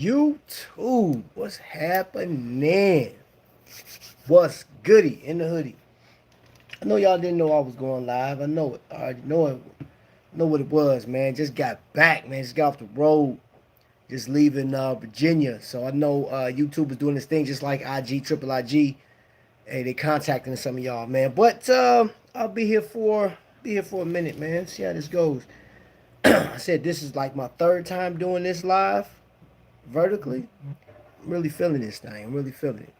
YouTube, what's happening? What's goody in the hoodie? I know y'all didn't know I was going live. I know it. I already know it. Know what it was, man. Just got back, man. Just got off the road. Just leaving Virginia. So I know YouTube is doing this thing just like IG, Triple IG. Hey, they contacting some of y'all, man. But I'll be here for a minute, man. See how this goes. I said this is like my third time doing this live vertically. I'm really feeling this thing. I'm really feeling it.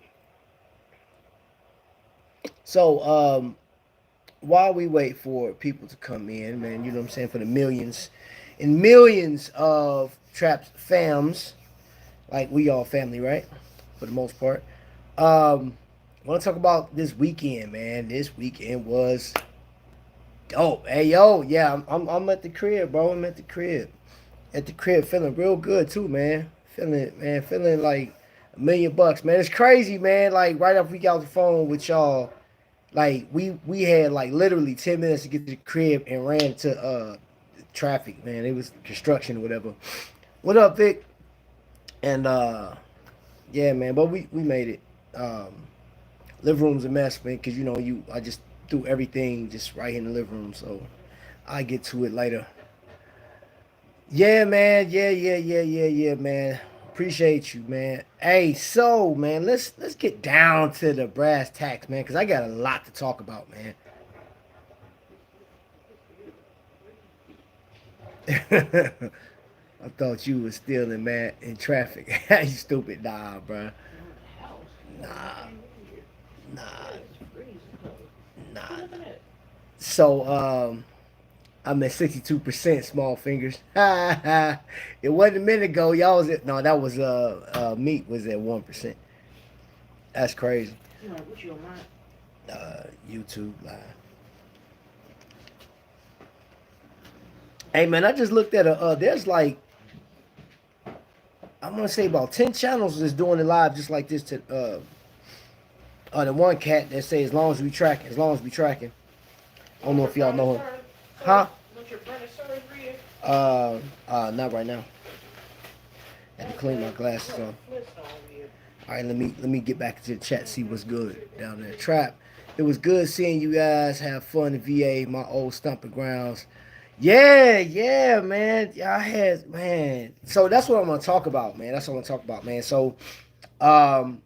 So, while we wait for people to come in, man, you know what I'm saying, for the millions and millions of Traps fams, like we all family, right? For the most part. I want to talk about this weekend, man. This weekend was dope. Hey, yo, yeah, I'm at the crib, bro. I'm at the crib. At the crib, feeling real good too, man. Feeling like $1 million, man. It's crazy, man. Like right after we got off the phone with y'all, like we had like literally 10 minutes to get to the crib and ran to traffic, man. It was construction or whatever. What up, Vic? And yeah, man, but we made it. Living room's a mess, man, because you know I just threw everything just right in the living room, so I get to it later. Yeah, man. Yeah, man. Appreciate you, man. Hey, so man, let's get down to the brass tacks, man, because I got a lot to talk about, man. I thought you was still in traffic. You stupid, nah, bro. Nah, nah, nah. So I'm at 62% small fingers. It wasn't a minute ago. Y'all was at no, that was meat was at 1%. That's crazy. YouTube live. Hey man, I just looked at there's like I'm gonna say about 10 channels that's doing it live just like this to the one cat that say as long as we tracking, as long as we tracking. I don't know if y'all know him. Huh? Not right now. I had to clean my glasses off. All right, let me get back to the chat, see what's good down there. Trap. It was good seeing you guys have fun in VA, my old stomping grounds. Yeah, man. Yeah, I had man. So that's what I'm gonna talk about, man. That's what I'm gonna talk about, man. So, um,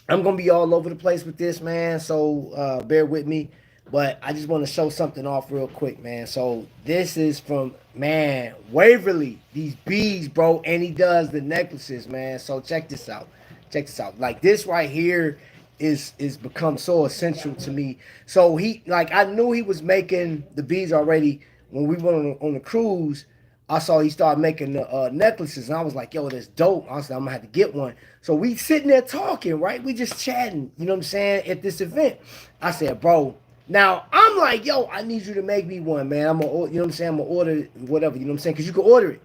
I'm gonna be all over the place with this, man. So bear with me. But I just want to show something off real quick, man. So this is from man Waverly. These beads, bro, and he does the necklaces, man. So check this out. Check this out. Like this right here is become so essential to me. So he like I knew he was making the beads already when we went on the cruise. I saw he started making the necklaces, and I was like, "Yo, that's dope." I said, "I'm gonna have to get one." So we sitting there talking, right? We just chatting, you know what I'm saying, at this event. I said, "Bro, now I'm like, yo, I need you to make me one, man. I'm gonna, you know what I'm saying, I'm gonna order whatever, you know what I'm saying, because you can order it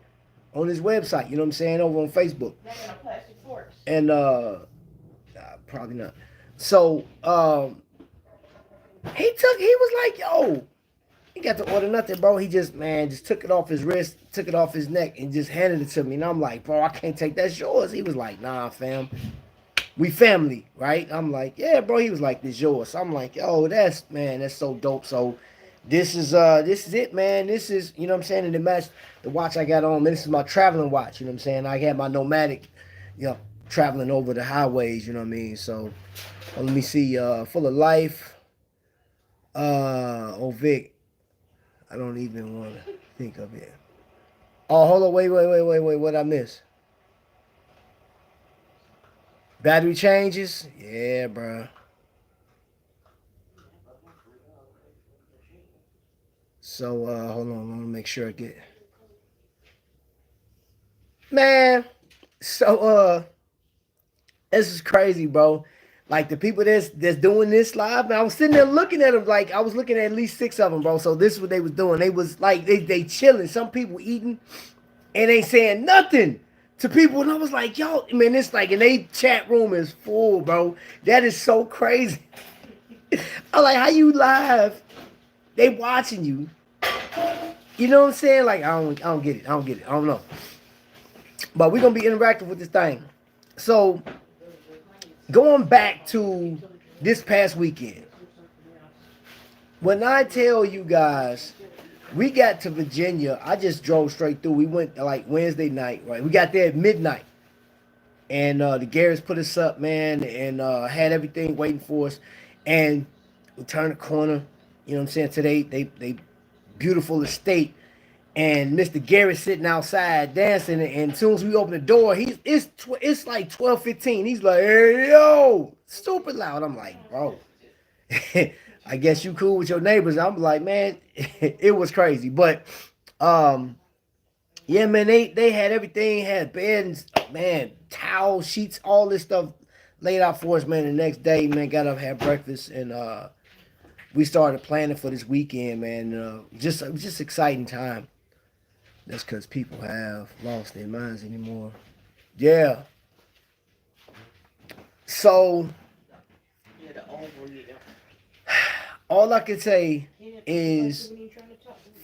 on his website, you know what I'm saying, over on Facebook." And probably not. So he was like, "Yo." He got to order nothing, bro. He just, man, just took it off his wrist, took it off his neck, and just handed it to me. And I'm like, bro, I can't take that. That's yours. He was like, nah, fam. We family, right? I'm like, yeah, bro. He was like, this yours. So I'm like, yo, that's so dope. So this is it, man. This is, you know what I'm saying? And the match, the watch I got on, man, this is my traveling watch, you know what I'm saying? I had my nomadic, you know, traveling over the highways, you know what I mean? So let me see, full of life. Oh Vic, I don't even want to think of it. Oh, hold on, wait. What I miss? Battery changes? Yeah, bro. So hold on, I want to make sure I get. Man, so this is crazy, bro. Like the people that's doing this live, man. I was sitting there looking at them like I was looking at least six of them, bro. So this is what they was doing. They was like they chilling. Some people eating and ain't saying nothing to people. And I was like, yo, man, it's like, and they chat room is full, bro. That is so crazy. I'm like, how you live? They watching you. You know what I'm saying? Like, I don't get it. I don't know. But we're gonna be interactive with this thing. So going back to this past weekend, when I tell you guys, we got to Virginia, I just drove straight through. We went like Wednesday night, right? We got there at midnight. And the Garrett's put us up, man, and had everything waiting for us. And we turned the corner, you know what I'm saying, today they beautiful estate. And Mr. Garrett sitting outside dancing, and as soon as we open the door, it's like 12:15. He's like, "Hey yo," super loud. I'm like, "Bro, I guess you cool with your neighbors." I'm like, "Man, it was crazy." But yeah, man, they had everything, had beds, man, towels, sheets, all this stuff laid out for us, man. The next day, man, got up, had breakfast, and we started planning for this weekend, man. Just exciting time. That's because people have lost their minds anymore. Yeah. So all I can say is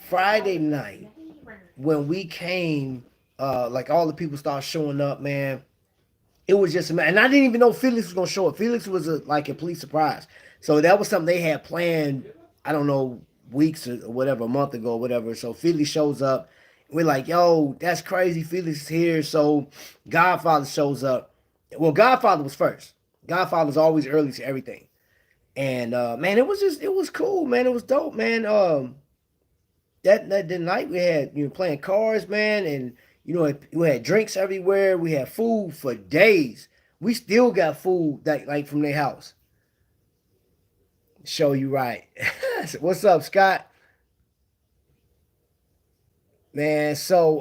Friday night when we came, like all the people started showing up, man. It was just, and I didn't even know Felix was gonna show up. Felix was like a complete surprise. So that was something they had planned. I don't know, weeks or whatever, a month ago, or whatever. So Felix shows up. We're like, yo, that's crazy. Felix is here. So Godfather shows up. Well, Godfather was first. Godfather's always early to everything. And man, it was cool, man. It was dope, man. That the night we had, playing cards, man, and we had drinks everywhere. We had food for days. We still got food that like from their house. Show you right. What's up, Scott? Man, so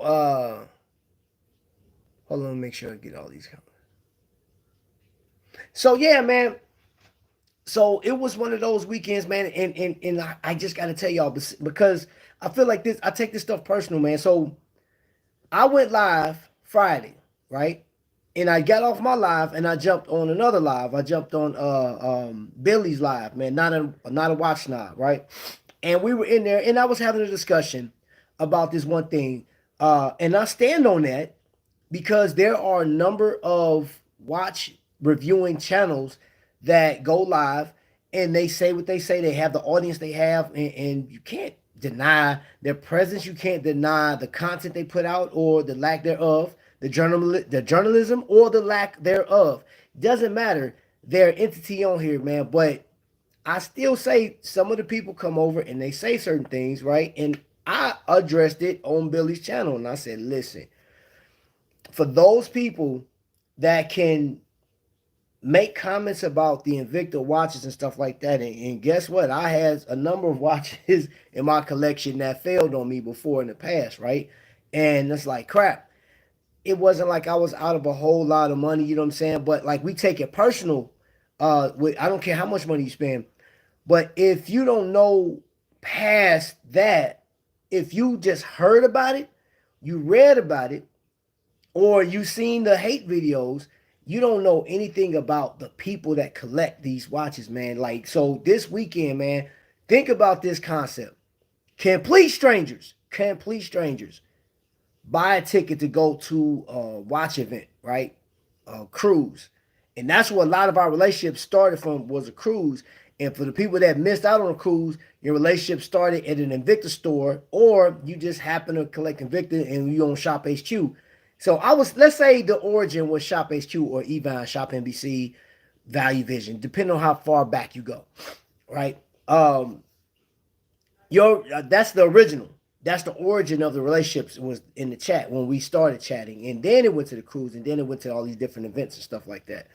hold on, make sure I get all these. So yeah, man. So it was one of those weekends, man, and I just got to tell y'all because I feel like this. I take this stuff personal, man. So I went live Friday, right? And I got off my live and I jumped on another live. I jumped on Billy's live, man, not a watch snob, right? And we were in there and I was having a discussion about this one thing. And I stand on that because there are a number of watch reviewing channels that go live and they say what they say. They have the audience they have, and you can't deny their presence. You can't deny the content they put out or the lack thereof, the journalism or the lack thereof. Doesn't matter. They're an entity on here, man. But I still say some of the people come over and they say certain things, right? And I addressed it on Billy's channel and I said, listen, for those people that can make comments about the Invicta watches and stuff like that. And guess what? I had a number of watches in my collection that failed on me before in the past, right? And it's like, crap. It wasn't like I was out of a whole lot of money, you know what I'm saying? But like we take it personal. I don't care how much money you spend. But if you don't know past that, if you just heard about it, you read about it, or you seen the hate videos, you don't know anything about the people that collect these watches, man. Like, so this weekend, man, think about this concept. Complete strangers buy a ticket to go to a watch event, right? A cruise. And that's where a lot of our relationships started from, was a cruise. And for the people that missed out on a cruise, your relationship started at an Invicta store, or you just happen to collect Invicta and you own Shop HQ. So let's say the origin was Shop HQ or Evine, Shop NBC, Value Vision, depending on how far back you go, right? That's the original. That's the origin of the relationships, was in the chat when we started chatting. And then it went to the cruise, and then it went to all these different events and stuff like that.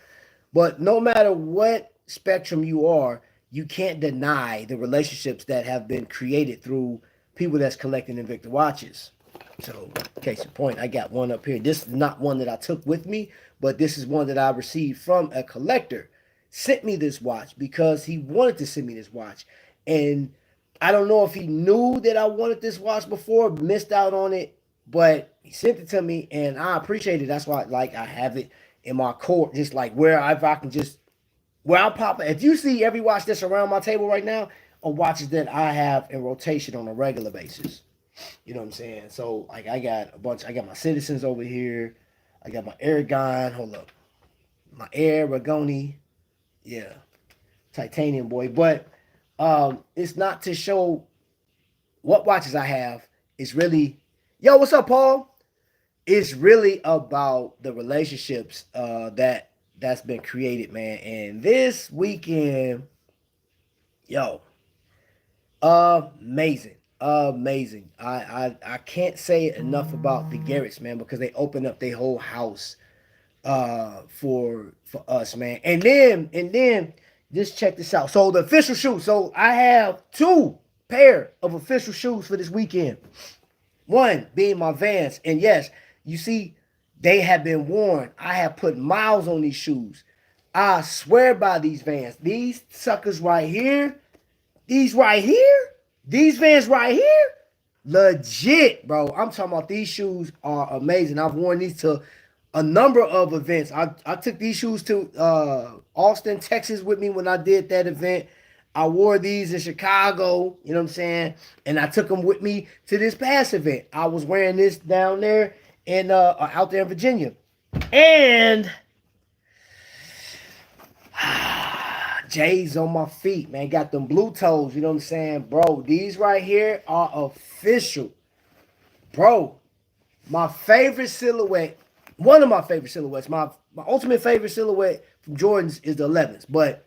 But no matter what spectrum you are, you can't deny the relationships that have been created through people that's collecting Invicta watches. So, case in point, I got one up here. This is not one that I took with me, but this is one that I received from a collector. Sent me this watch because he wanted to send me this watch. And I don't know if he knew that I wanted this watch before, missed out on it, but he sent it to me and I appreciate it. That's why I have it in my court, just like where if I can just, where I'll pop it. If you see every watch that's around my table right now are watches that I have in rotation on a regular basis. You know what I'm saying? So like I got my Citizens over here. I got my Aragon. Hold up. My Aragoni. Yeah. Titanium boy. But it's not to show what watches I have. It's really, yo, what's up, Paul? It's really about the relationships that's been created, man. And this weekend, yo, amazing, amazing. I can't say enough about the Garrett's, man, because they opened up their whole house for us, man. And then just check this out. So the official shoes. So I have two pair of official shoes for this weekend. One being my Vans, and yes, you see, they have been worn. I have put miles on these shoes. I swear by these Vans. These suckers right here, these right here, these Vans right here, legit, bro. I'm talking about these shoes are amazing. I've worn these to a number of events. I took these shoes to Austin, Texas with me when I did that event. I wore these in Chicago, you know what I'm saying? And I took them with me to this past event. I was wearing this down there in out there in Virginia. And J's on my feet, man. Got them blue toes, you know what I'm saying? Bro, these right here are official. Bro, my favorite silhouette, one of my favorite silhouettes, my ultimate favorite silhouette from Jordans is the 11s. But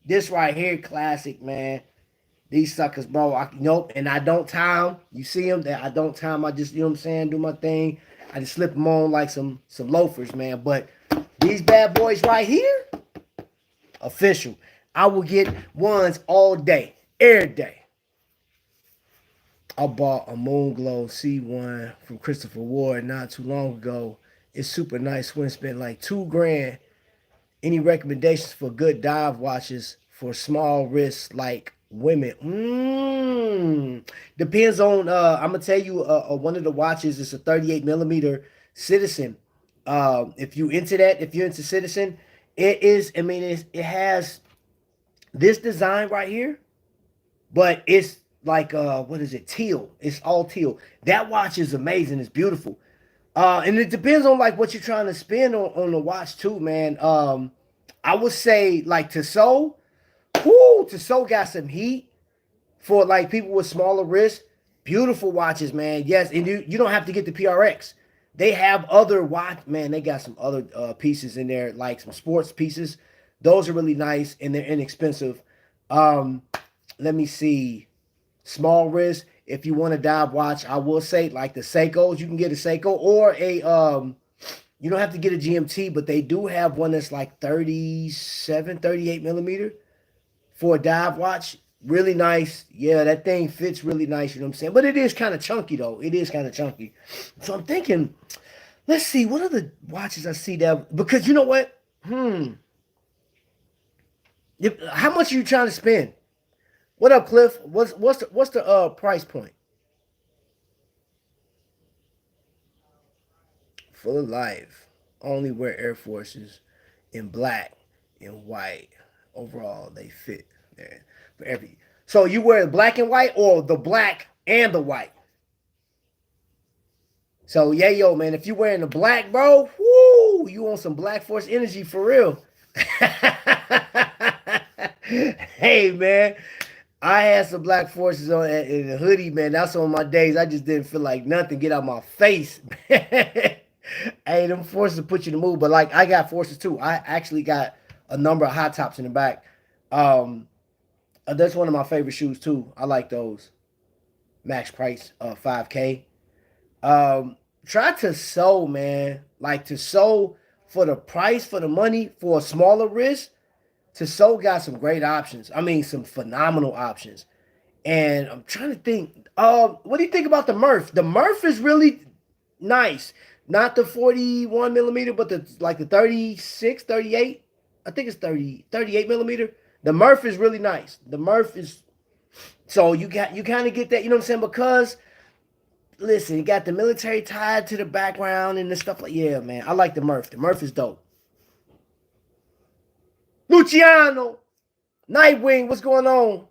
this right here, classic, man. These suckers, bro. Nope, and I don't tie them. You see them? That I don't tie them. I just, you know what I'm saying, do my thing. I just slip them on like some loafers, man. But these bad boys right here, official. I will get ones all day, every day. I bought a Moonglow C1 from Christopher Ward not too long ago. It's super nice. Went spent like $2,000. Any recommendations for good dive watches for small wrists like women? Depends on. I'm gonna tell you. One of the watches is a 38 millimeter Citizen. If you into that, if you're into Citizen, it is. I mean, it has this design right here, but it's like what is it? Teal. It's all teal. That watch is amazing. It's beautiful. And it depends on like what you're trying to spend on the watch too, man. I would say like Tissot, Tissot got some heat for like people with smaller wrists. Beautiful watches, man. Yes, and you don't have to get the PRX. They have other watch, man. They got some other pieces in there, like some sports pieces. Those are really nice and they're inexpensive. Um, Let me see. Small wrist. If you want a dive watch, I will say like the Seikos, you can get a Seiko or a you don't have to get a GMT, but they do have one that's like 37, 38 millimeter for a dive watch. Really nice. Yeah, that thing fits really nice, you know what I'm saying? But it is kind of chunky though. It is kind of chunky. So I'm thinking, let's see, what are the watches I see that, because you know what? How much are you trying to spend? What up, Cliff? What's the price point? Full of life. Only wear Air Forces in black and white. Overall, they fit there for every. So you wear black and white or the black and the white? So yeah, yo, man, if you wearing the black, bro, whoo, you want some Black Force energy for real. Hey, man, I had some Black Forces on in a hoodie, man. That's on my days. I just didn't feel like nothing get out my face. Hey, them forces put you in the mood, but like I got forces too. I actually got a number of hot tops in the back. Um, that's one of my favorite shoes too. I like those. Max price, 5K. Try to sew, man. Like to sew for the price, for the money, for a smaller wrist. Tissot got some great options. I mean, some phenomenal options. And I'm trying to think. What do you think about the Murph? The Murph is really nice. Not the 41 millimeter, but the like the 36, 38. I think it's 30, 38 millimeter. The Murph is really nice. The Murph is so you kind of get that, you know what I'm saying? Because listen, you got the military tied to the background and the stuff like, yeah, man. I like the Murph. The Murph is dope. Luciano, Nightwing, what's going on?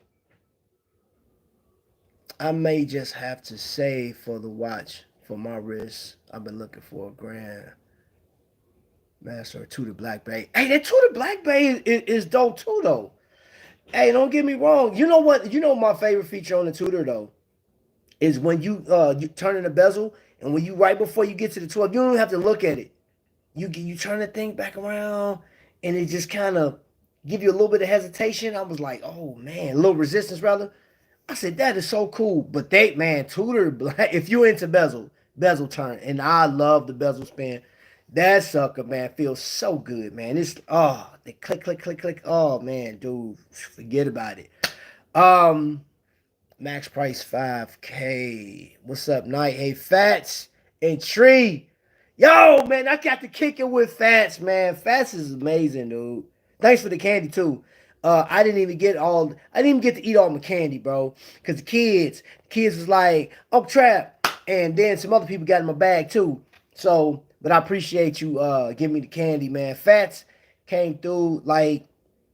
I may just have to save for the watch for my wrist. I've been looking for $1,000. Master Tudor Black Bay. Hey, that Tudor Black Bay is dope too, though. Hey, don't get me wrong. You know what? You know my favorite feature on the Tudor though is when you turn in the bezel and when you right before you get to the 12, you don't even have to look at it. You turn the thing back around and it just kind of give you a little bit of hesitation. I was like, oh man, a little resistance rather. I said that is so cool. But they man, Tudor Black. If you into bezel turn, and I love the bezel spin. That sucker man feels so good, man. It's they click click click click. Oh man, dude, forget about it. Um, Max price 5K. What's up, Night? Hey, Fats and Tree. Yo, man, I got to kick it with Fats, man. Fats is amazing, dude. Thanks for the candy too. I didn't even get all. I didn't even get to eat all my candy, bro. Cause the kids was like, "Oh, Trap," and then some other people got in my bag too. So, but I appreciate you giving me the candy, man. Fats came through like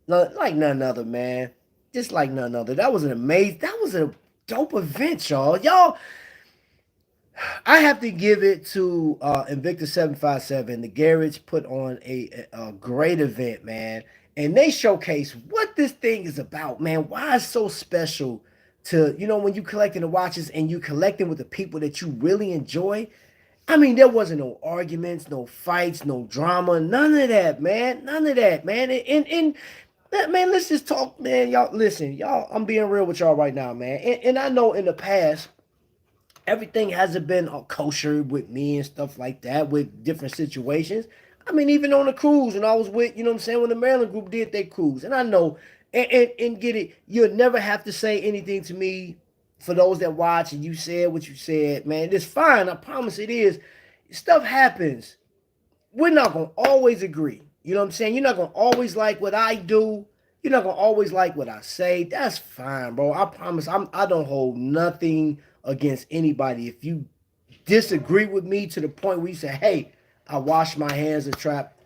none other, man. Just like none other. That was an amazing. That was a dope event, y'all. Y'all, I have to give it to Invictus 757. The Garage put on a great event, man. And they showcase what this thing is about, man. Why it's so special to, when you collecting the watches and you collecting with the people that you really enjoy. I mean, there wasn't no arguments, no fights, no drama, none of that, man. None of that, man. Man, let's just talk, man. Y'all, listen, y'all, I'm being real with y'all right now, man. And I know in the past, everything hasn't been kosher with me and stuff like that with different situations. I mean, even on the cruise, and I was with, you know what I'm saying, when the Maryland group did their cruise. And I know, and get it, you'll never have to say anything to me for those that watch and you said what you said, man. It's fine. I promise it is. Stuff happens. We're not going to always agree. You know what I'm saying? You're not going to always like what I do. You're not going to always like what I say. That's fine, bro. I promise I don't hold nothing against anybody. If you disagree with me to the point where you say, hey, I wash my hands of Trap.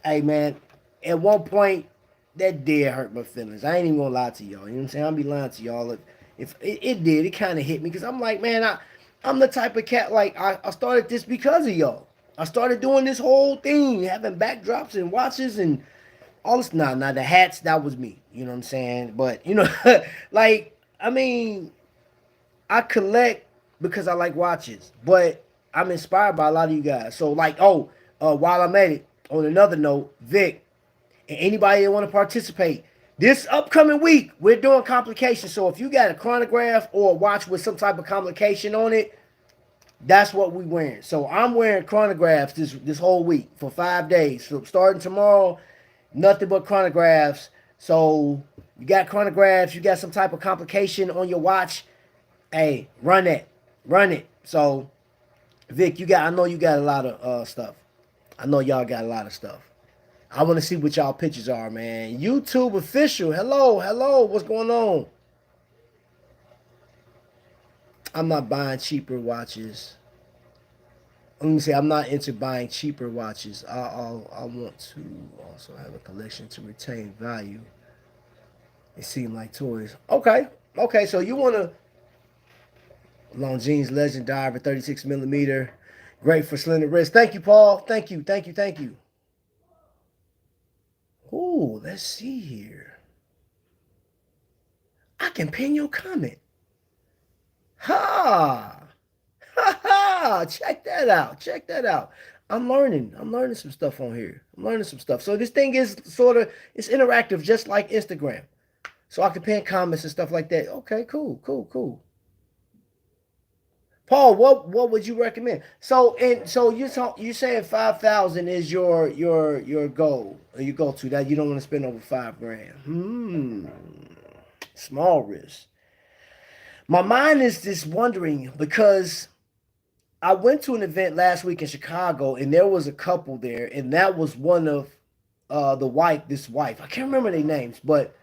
Hey, man, at one point, that did hurt my feelings. I ain't even going to lie to y'all. You know what I'm saying? I'll be lying to y'all. If it did, it kind of hit me because I'm like, man, I'm the type of cat, like, I started this because of y'all. I started doing this whole thing, having backdrops and watches and all this. Nah, the hats, that was me. You know what I'm saying? But, like, I mean, I collect because I like watches, but I'm inspired by a lot of you guys. So, like, while I'm at it, on another note, Vic, and anybody that want to participate, this upcoming week, we're doing complications. So if you got a chronograph or a watch with some type of complication on it, that's what we wearing. So I'm wearing chronographs this whole week for 5 days. So starting tomorrow, nothing but chronographs. So you got chronographs, you got some type of complication on your watch. Hey, run it. So Vic, I know you got a lot of stuff. I know y'all got a lot of stuff. I want to see what y'all pictures are, man. YouTube official. Hello. What's going on? I'm not buying cheaper watches. Let me say I'm not into buying cheaper watches. I want to also have a collection to retain value. It seemed like toys. Okay. So you want to Longines Legend Diver 36 millimeter, great for slender wrist. Thank you, Paul. Thank you. Ooh, let's see here. I can pin your comment. Ha! Ha ha! Check that out. I'm learning some stuff on here. So this thing is it's interactive, just like Instagram. So I can pin comments and stuff like that. Okay, cool. Paul, what would you recommend? So you're saying 5,000 is your goal, or you go to that you don't want to spend over $5,000. Small risk. My mind is just wondering because I went to an event last week in Chicago and there was a couple there, and that was one of this wife. I can't remember their names, but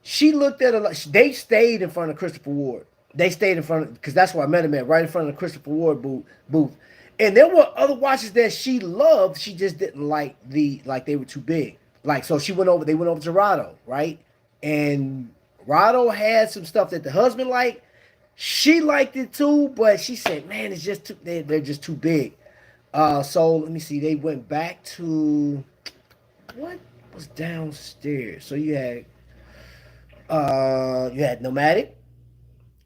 she looked at they stayed in front of Christopher Ward. They stayed in front of, because that's where I met him at, right in front of the Christopher Ward booth. And there were other watches that she loved. She just didn't like they were too big. Like, so they went over to Rado, right? And Rado had some stuff that the husband liked. She liked it too, but she said, man, it's just they're just too big. So let me see. They went back to what was downstairs. So you had Nomadic,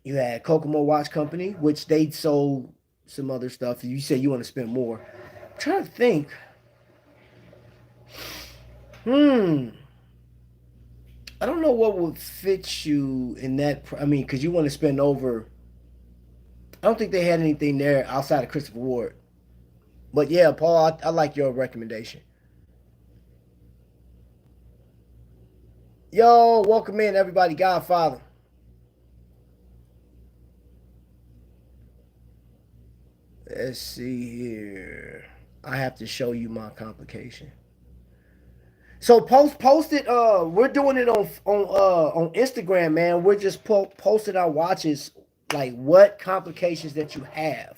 you had Kokomo Watch Company, which they sold some other stuff. You said you want to spend more. I'm trying to think. Hmm. I don't know what would fit you in that. I mean, because you want to spend over. I don't think they had anything there outside of Christopher Ward. But yeah, Paul, I like your recommendation. Yo, welcome in everybody. Godfather. Let's see here. I have to show you my complication. So post it. We're doing it on Instagram, man. We're just posting our watches, like what complications that you have.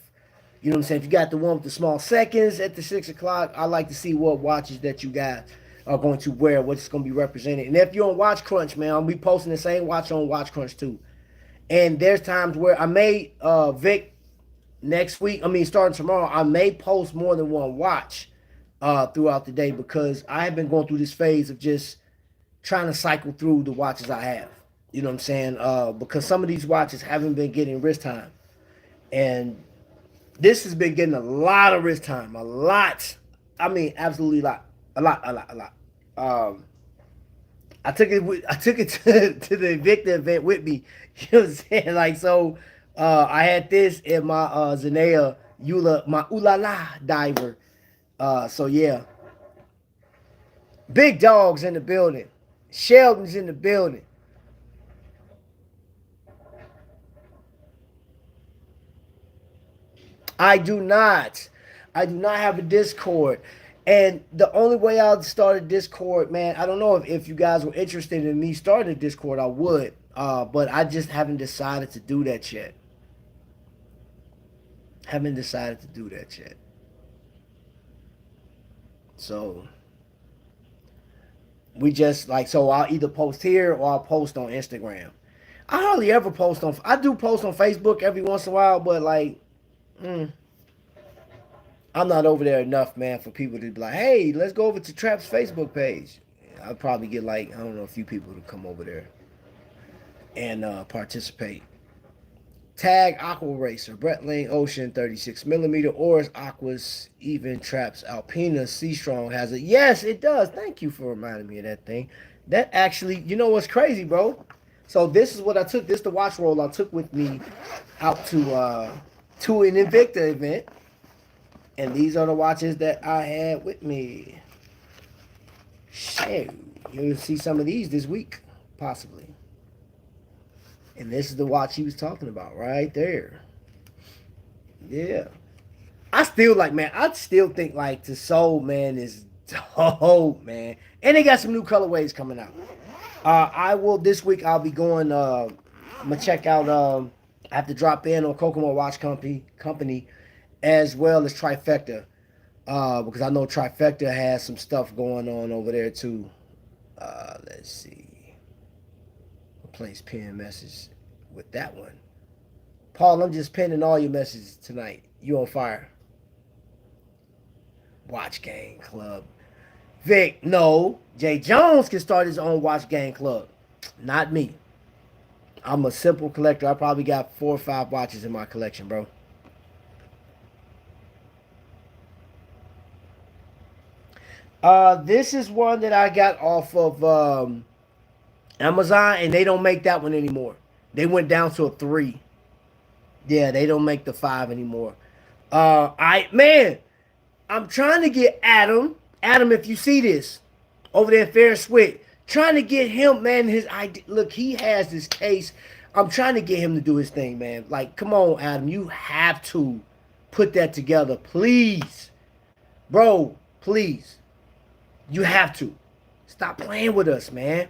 You know what I'm saying? If you got the one with the small seconds at the 6 o'clock, I like to see what watches that you guys are going to wear, what's going to be represented. And if you're on Watch Crunch, man, I'll be posting the same watch on Watch Crunch too. And there's times where I may Vic next week. I mean, starting tomorrow, I may post more than one watch throughout the day because I have been going through this phase of just trying to cycle through the watches I have. You know what I'm saying? Because some of these watches haven't been getting wrist time, and this has been getting a lot of wrist time. A lot. I mean, absolutely a lot. A lot. A lot. A lot. Um, I took it to the Invicta event with me. You know what I'm saying? Like so, I had this in my Zanea Eula, my Ulala diver. So yeah, big dogs in the building. Sheldon's in the building. I do not. I do not have a Discord. And the only way I'll start a Discord, man, I don't know if you guys were interested in me starting a Discord, I would. But I just haven't decided to do that yet. Haven't decided to do that yet. So we just like so I'll either post here or I'll post on Instagram. I hardly ever post on. I do post on Facebook every once in a while, but like, mm, I'm not over there enough, man, for people to be like, "Hey, let's go over to Trap's Facebook page." I'll probably get like I don't know a few people to come over there and participate. Tag Aqua Racer, Brett Lane Ocean 36 millimeter, Oris Aquas, even Traps Alpina Sea Strong has it. Yes, it does. Thank you for reminding me of that thing. That actually, you know what's crazy, bro? So this is what I took. This is the watch roll I took with me out to an Invicta event, and these are the watches that I had with me. Shit, you'll see some of these this week, possibly. And this is the watch he was talking about right there. Yeah. I still like, man, I still think like the Soul, man, is dope, man. And they got some new colorways coming out. I will this week I'll be going I'm gonna check out I have to drop in on Kokomo Watch Company as well as Trifecta. Because I know Trifecta has some stuff going on over there too. Let's see. Place pin message with that one. Paul, I'm just pinning all your messages tonight. You on fire. Watch Gang Club. Vic, no. Jay Jones can start his own Watch Gang Club. Not me. I'm a simple collector. I probably got 4 or 5 watches in my collection, bro. This is one that I got off of Amazon, and they don't make that one anymore. They went down to a 3. Yeah, they don't make the 5 anymore. I'm trying to get Adam. Adam, if you see this over there in Fair Swift, trying to get him, man. His idea. Look, he has this case. I'm trying to get him to do his thing, man. Like, come on, Adam, you have to put that together, please, bro. Please, you have to stop playing with us, man.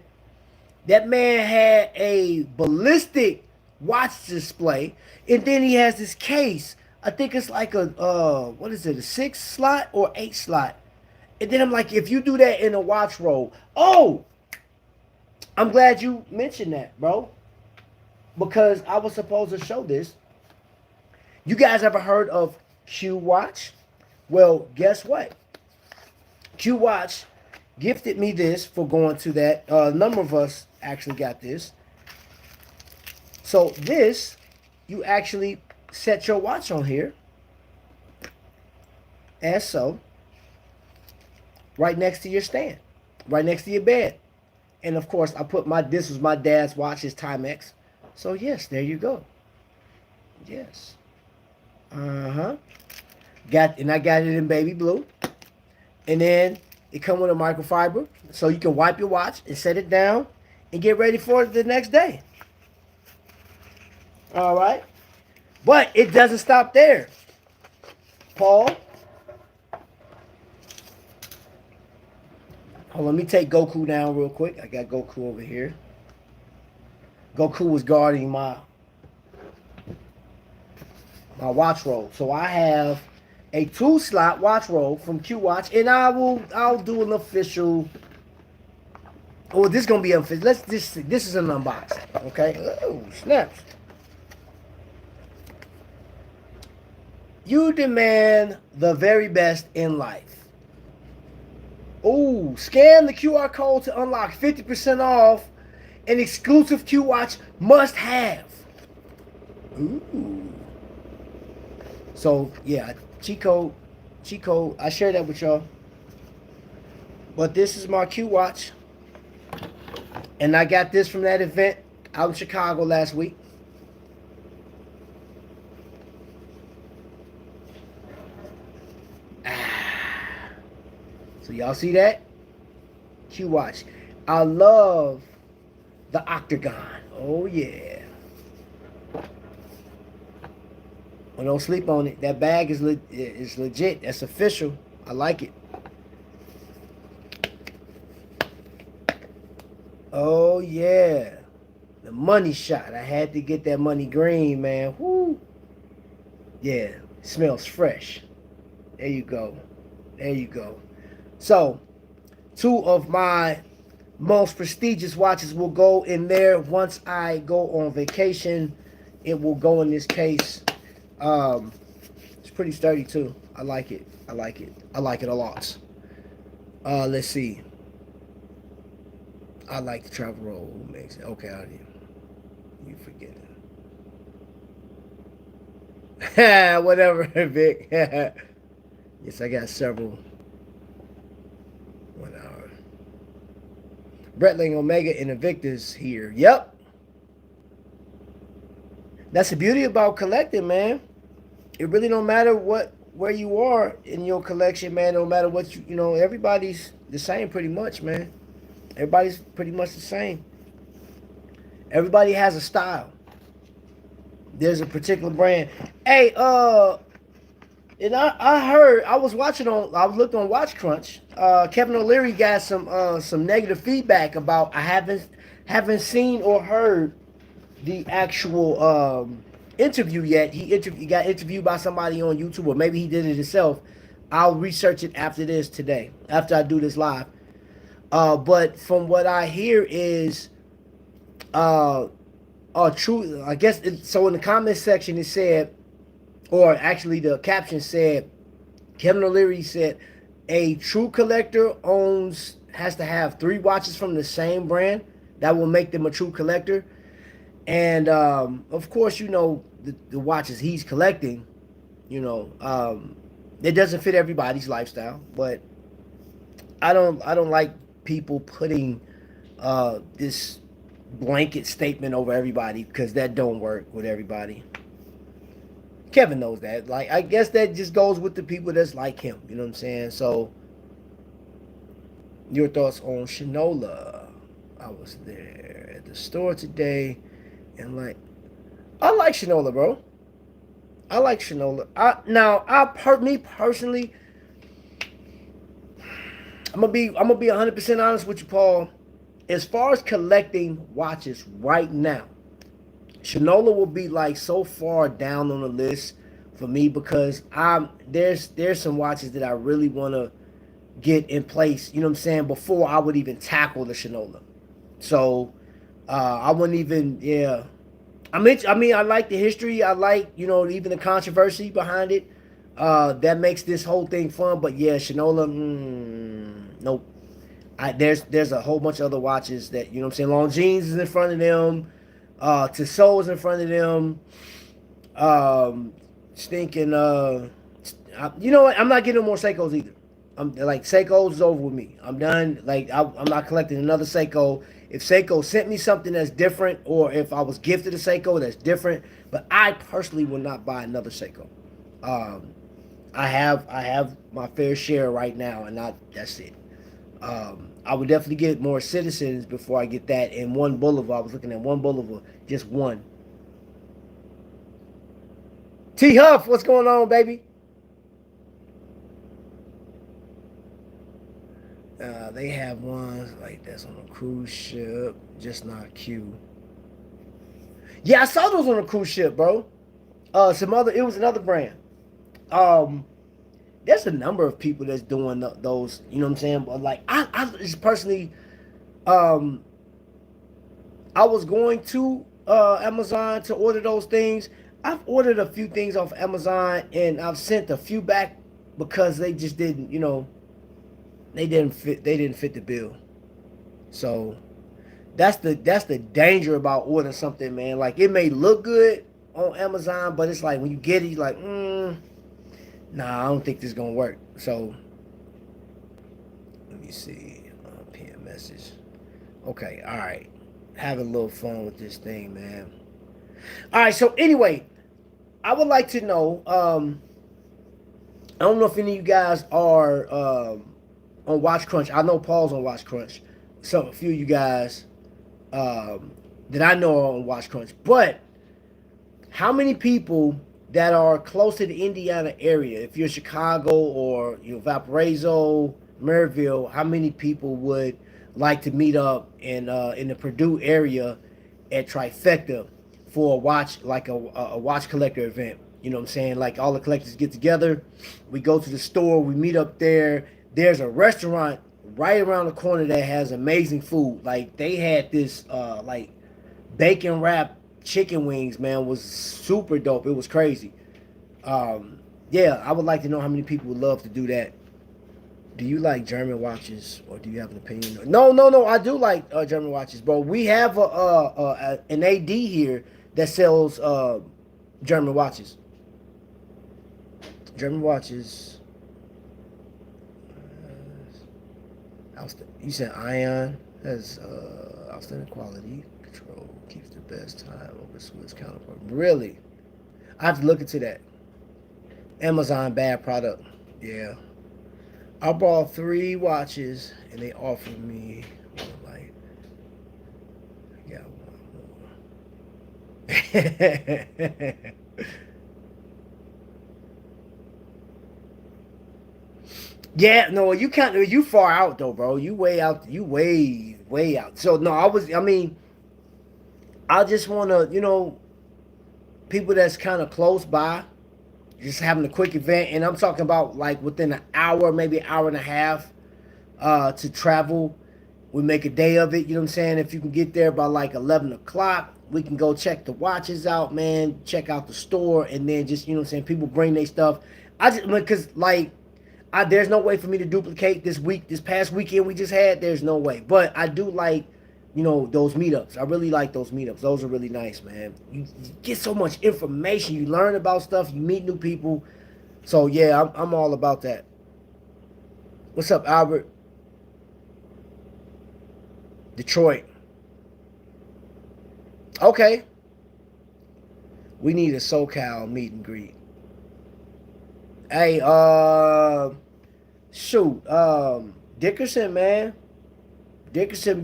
That man had a ballistic watch display, and then he has this case. I think it's like a what is it, a 6 slot or 8 slot? And then I'm like, if you do that in a watch roll, oh, I'm glad you mentioned that, bro, because I was supposed to show this. You guys ever heard of Q Watch? Well, guess what? Q Watch gifted me this for going to that. A number of us actually got this. So this, you actually set your watch on here, as so, right next to your stand, right next to your bed. And of course, I put this was my dad's watch, his Timex. So yes, there you go. Yes. Uh-huh. I got it in baby blue. And then it come with a microfiber, so you can wipe your watch and set it down and get ready for it the next day. All right. But it doesn't stop there. Paul. Hold on, let me take Goku down real quick. I got Goku over here. Goku was guarding my watch roll. So I have a 2-slot watch roll from Q Watch, and I'll do an official. Oh, this is gonna be official. This is an unboxing, okay? Oh, snaps. You demand the very best in life. Oh, scan the QR code to unlock 50% off an exclusive Q Watch must have. Ooh. So yeah, cheat code. I share that with y'all. But this is my Q Watch, and I got this from that event out in Chicago last week. So y'all see that? Q Watch. I love the octagon. Oh yeah. Well, don't sleep on it. That bag is legit. That's official. I like it. Oh yeah. The money shot. I had to get that money green, man. Woo. Yeah. It smells fresh. There you go. There you go. So, 2 of my most prestigious watches will go in there once I go on vacation. It will go in this case. It's pretty sturdy too. I like it. I like it. I like it a lot. Let's see. I like the travel roll. Who makes it? Okay, I did. You forget it. Whatever, Vic. Yes, I got several. 1 hour. Breitling, Omega, and Invictus here. Yep. That's the beauty about collecting, man. It really don't matter where you are in your collection, man. No matter what everybody's the same pretty much, man. Everybody's pretty much the same. Everybody has a style. There's a particular brand. Hey, and I heard, I was looked on Watch Crunch. Kevin O'Leary got some negative feedback about I haven't seen or heard the actual interview yet. He got interviewed by somebody on YouTube, or maybe he did it himself. I'll research it after this today, after I do this live. But from what I hear is true. I guess so. In the comment section it said, or actually the caption said, Kevin O'Leary said a true collector has to have 3 watches from the same brand. That will make them a true collector. And of course, the watches he's collecting, it doesn't fit everybody's lifestyle. But I don't like people putting this blanket statement over everybody, because that don't work with everybody. Kevin knows that. Like, I guess that just goes with the people that's like him. You know what I'm saying? So, your thoughts on Shinola? I was there at the store today, and I like Shinola, bro. I like Shinola. Me personally, I'm gonna be 100% honest with you, Paul. As far as collecting watches right now, Shinola will be so far down on the list for me, because there's some watches that I really want to get in place, you know what I'm saying, before I would even tackle the Shinola. So I wouldn't even, yeah. I like the history. I like, even the controversy behind it. That makes this whole thing fun. But yeah, Shinola, nope. There's a whole bunch of other watches that, you know what I'm saying. Longines is in front of them. Tissot is in front of them. Stinking. You know what? I'm not getting no more Seikos either. I'm like, Seiko's is over with me. I'm done. Like, I'm not collecting another Seiko. If Seiko sent me something that's different, or if I was gifted a Seiko that's different, but I personally will not buy another Seiko. Um, I have my fair share right now, and that's it. I would definitely get more Citizens before I get that. And One Boulevard, I was looking at One Boulevard, just one. T Huff, what's going on, baby? They have ones like that's on a cruise ship, just not Q. Yeah, I saw those on a cruise ship, bro. It was another brand. Um, there's a number of people that's doing those. You know what I'm saying? But like, I just personally, um, I was going to Amazon to order those things. I've ordered a few things off Amazon, and I've sent a few back because they just didn't, they didn't fit. They didn't fit the bill. So that's the danger about ordering something, man. Like, it may look good on Amazon, but it's like when you get it, you're like, nah, I don't think this is gonna work. So let me see. PM message. Okay, all right. Having a little fun with this thing, man. All right. So anyway, I would like to know. I don't know if any of you guys are on Watch Crunch. I know Paul's on Watch Crunch. A few of you guys um, that I know are on Watch Crunch. But how many people that are close to the Indiana area, if you're Chicago or Valparaiso, Maryville, how many people would like to meet up in the Purdue area at Trifecta for a watch, like a watch collector event? You know what I'm saying? Like, all the collectors get together, we go to the store, we meet up there. There's a restaurant right around the corner that has amazing food. Like, they had this like bacon wrapped chicken wings, man, was super dope. It was crazy. Um, yeah, I would like to know how many people would love to do that. Do you like German watches, or do you have an opinion? No, no, no. I do like German watches, bro. We have an AD here that sells German watches. German watches. You said Ion has outstanding quality control, keeps the best time over Swiss counterpart. Really? I have to look into that. Amazon bad product. Yeah. I bought 3 watches and they offered me like, I got one more. Yeah, no, you far out though, bro. You way out. You way out. So no, I mean, I just want to, people that's kind of close by, just having a quick event, and I'm talking about like within an hour, maybe an hour and a half, to travel. We make a day of it. You know what I'm saying? If you can get there by like 11 o'clock, we can go check the watches out, man. Check out the store, and then just, you know what I'm saying. People bring their stuff. I just, because like, there's no way for me to duplicate this past weekend we just had. There's no way. But I do like, those meetups. I really like those meetups. Those are really nice, man. You get so much information. You learn about stuff. You meet new people. So yeah, I'm all about that. What's up, Albert? Detroit. Okay. We need a SoCal meet and greet. Hey, shoot, Dickerson, man. Dickerson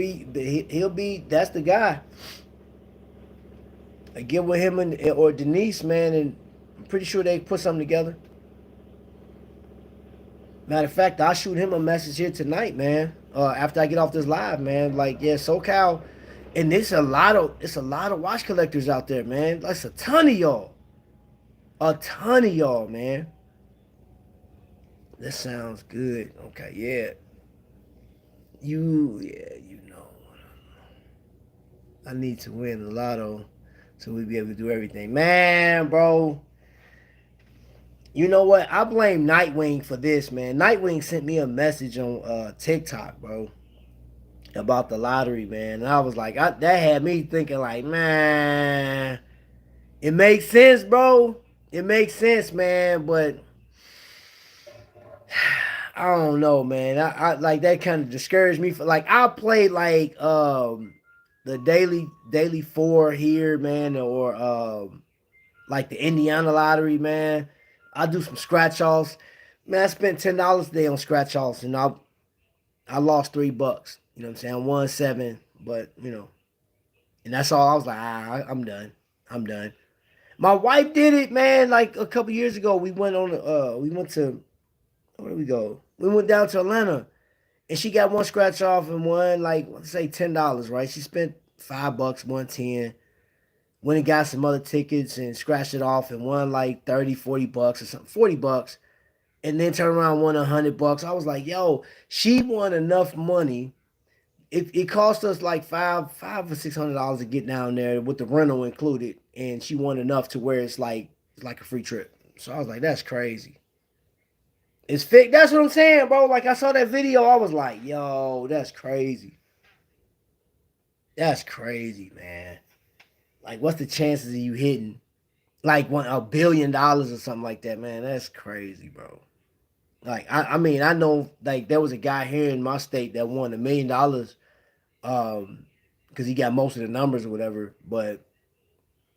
he'll be, that's the guy. I get with him or Denise, man, and I'm pretty sure they put something together. Matter of fact, I'll shoot him a message here tonight, man. After I get off this live, man. Like, yeah, SoCal, and it's a lot of watch collectors out there, man. That's a ton of y'all, man. That sounds good. Okay, yeah. Yeah, I need to win the lotto so we be able to do everything. Man, bro, You know what? I blame Nightwing for this, man. Nightwing sent me a message on TikTok, bro, about the lottery, man. And I was like, that had me thinking, like, man, it makes sense, bro. It makes sense, man. But I don't know, man. I like that kind of discouraged me. For like, I played like the daily four here, man, or like the Indiana lottery, man. I do some scratch offs. Man, I spent $10 a day on scratch offs, and I lost $3. You know what I'm saying? I won seven, but and that's all. I was like, I'm done. I'm done. My wife did it, man. Like a couple years ago, we went to where did we go? We went down to Atlanta, and she got one scratch off and won like let's say $10. Right? She spent $5, won 10. Went and got some other tickets and scratched it off and won like 30, $40 or something, $40, and then turned around and won $100. I was like, yo, she won enough money. It cost us like five or $600 to get down there with the rental included, and she won enough to where it's like a free trip. So I was like, that's crazy. It's fake. That's what I'm saying, bro. Like I saw that video, I was like, yo, that's crazy. That's crazy, man. Like, what's the chances of you hitting like $1 billion or something like that, man? That's crazy, bro. Like, I mean, I know like there was a guy here in my state that won $1 million, because he got most of the numbers or whatever, but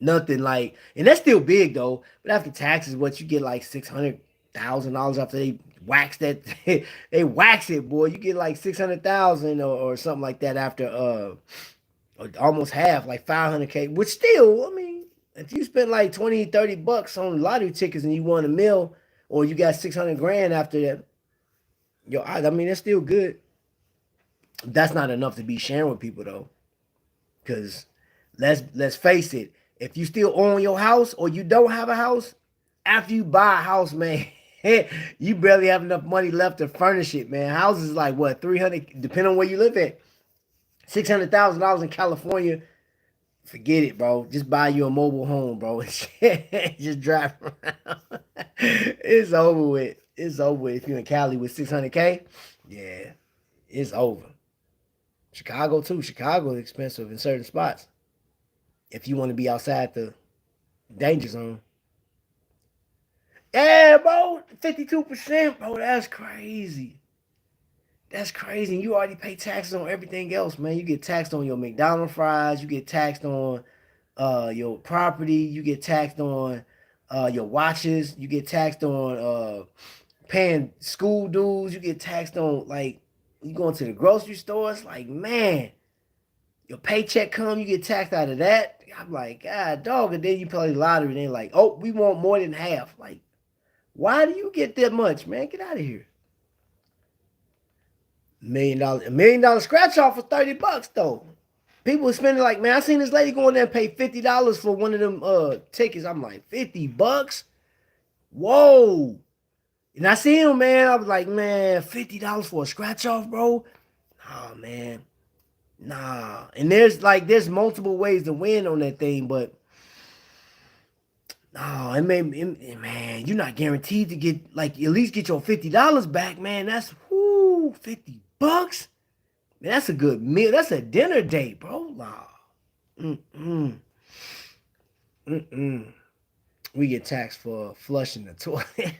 nothing like, and that's still big though. But after taxes, what you get like $600,000 after they wax that, they wax it, boy. You get like 600,000 or something like that after almost half, like 500K, which still, I mean, if you spent like 20, $30 on lottery tickets and you won a mill, or you got 600 grand after that, yo, I mean, it's still good. That's not enough to be sharing with people though, because let's face it, if you still own your house or you don't have a house, after you buy a house, man, you barely have enough money left to furnish it, man. Houses like what 300, depending on where you live at, $600,000 in California. Forget it, bro. Just buy you a mobile home, bro. Just drive around. It's over with. It's over with. If you're in Cali with 600K, yeah, it's over. Chicago too. Chicago is expensive in certain spots. If you want to be outside the danger zone. Yeah, bro. 52%, bro. That's crazy. That's crazy. You already pay taxes on everything else, man. You get taxed on your McDonald's fries. You get taxed on your property. You get taxed on your watches. You get taxed on paying school dues. You get taxed on like you going to the grocery store. It's like, man, your paycheck come, you get taxed out of that. I'm like, God, dog. And then you play the lottery, and they're like, oh, we want more than half. Like, why do you get that much, man? Get out of here. $1 million, $1 million scratch off for $30 though. People are spending like, man, I seen this lady go in there and pay $50 for one of them tickets. I'm like, $50? Whoa. And I see him, man. I was like, man, $50 for a scratch off, bro. Oh man. Nah. And there's multiple ways to win on that thing, but no, man, you're not guaranteed to get like at least get your $50 back, man. That's whoo, $50. Man, that's a good meal. That's a dinner date, bro. Nah. Mm-mm. Mm-mm. We get taxed for flushing the toilet.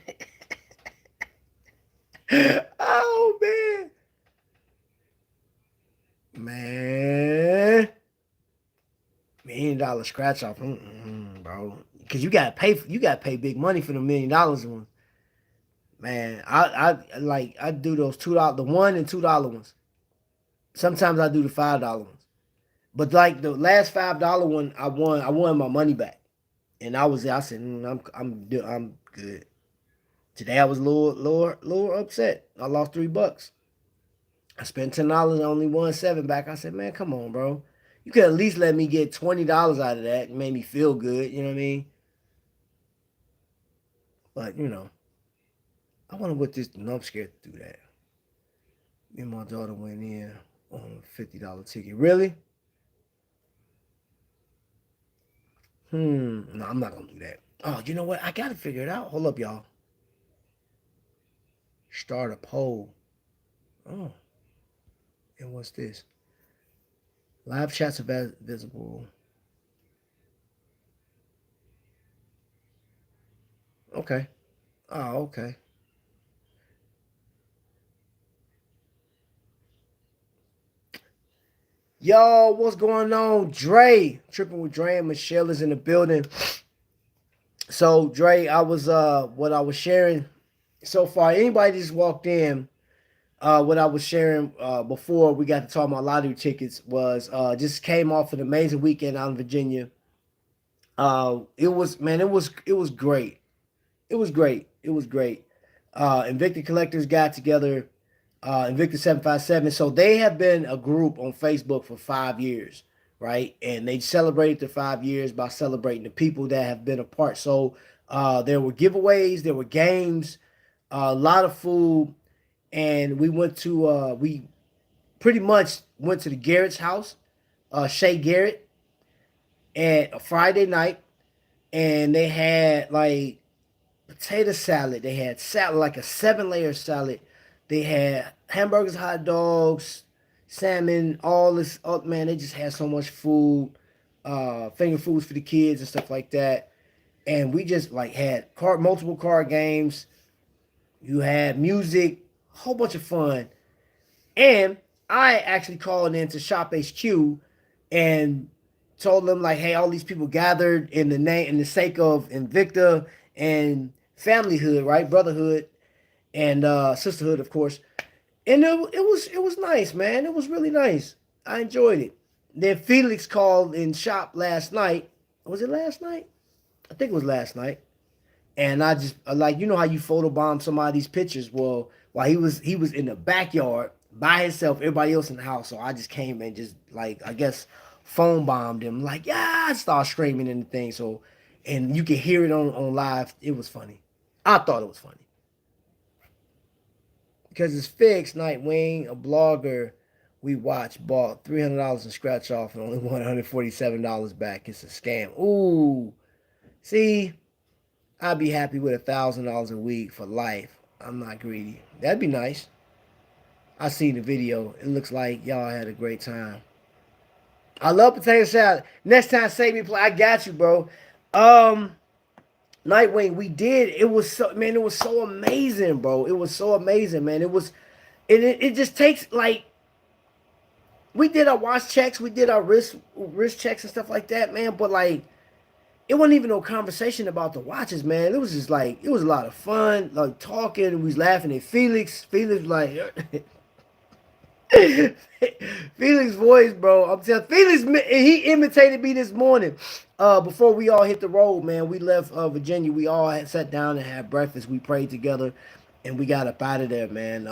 Oh man. Man. $1 million scratch off. Bro. Cause you gotta pay big money for the $1 million ones. Man, I do those $2, the $1 and $2 ones. Sometimes I do the $5 ones. But like the last $5 one, I won my money back, and I said, I'm good. Today I was a little upset. I lost $3. I spent $10, and only won seven back. I said, man, come on, bro. You could at least let me get $20 out of that and made me feel good. You know what I mean? But I wonder what this. No, I'm scared to do that. Me and my daughter went in on a $50 ticket. Really? No, I'm not gonna do that. Oh, you know what? I gotta figure it out. Hold up, y'all. Start a poll. Oh, and what's this? Live chats are visible. Okay. Oh, okay. Yo, what's going on? Dre. Tripping with Dre and Michelle is in the building. So, Dre, what I was sharing so far, anybody just walked in, what I was sharing before we got to talk about lottery tickets was just came off an amazing weekend out in Virginia. It was man, it was great. It was great. It was great. Invicta Collectors got together, Invicta 757. So they have been a group on Facebook for 5 years, right? And they celebrated the 5 years by celebrating the people that have been a part. So there were giveaways, there were games, a lot of food, and we pretty much went to the Garrett's house, Shay Garrett, at a Friday night, and they had like potato salad. They had salad, like a 7 layer salad. They had hamburgers, hot dogs, salmon, all this. Oh man, they just had so much food, finger foods for the kids and stuff like that. And we just like had multiple card games. You had music, a whole bunch of fun. And I actually called into Shop HQ and told them like, hey, all these people gathered in the sake of Invicta and familyhood, right? Brotherhood and sisterhood, of course. And it was nice, man. It was really nice. I enjoyed it. Then Felix called in shop last night. Was it last night? I think it was last night. And I just like you know how you photobomb somebody's pictures. Well, while he was in the backyard by himself, everybody else in the house. So I just came and just like I guess phone bombed him. Like yeah, I started screaming and the thing. So and you can hear it on live. It was funny. I thought it was funny because it's fixed. Nightwing, a blogger we watched, bought $300 in scratch off and only won $147 back. It's a scam. Ooh, see. I'd be happy with $1,000 a week for life. I'm not greedy. That'd be nice. I seen the video. It looks like y'all had a great time. I love potato salad. Next time, save me. I got you, bro. Um, Nightwing, we did. It was so man. It was so amazing, bro. It was so amazing, man. It was. It just takes like we did our watch checks, we did our wrist checks and stuff like that, man. But like it wasn't even no conversation about the watches, man. It was just like it was a lot of fun, like talking. We was laughing at Felix. Felix like Felix voice, bro. I'm telling Felix, he imitated me this morning. Before we all hit the road, man, we left Virginia. We all had sat down and had breakfast. We prayed together, and we got up out of there, man.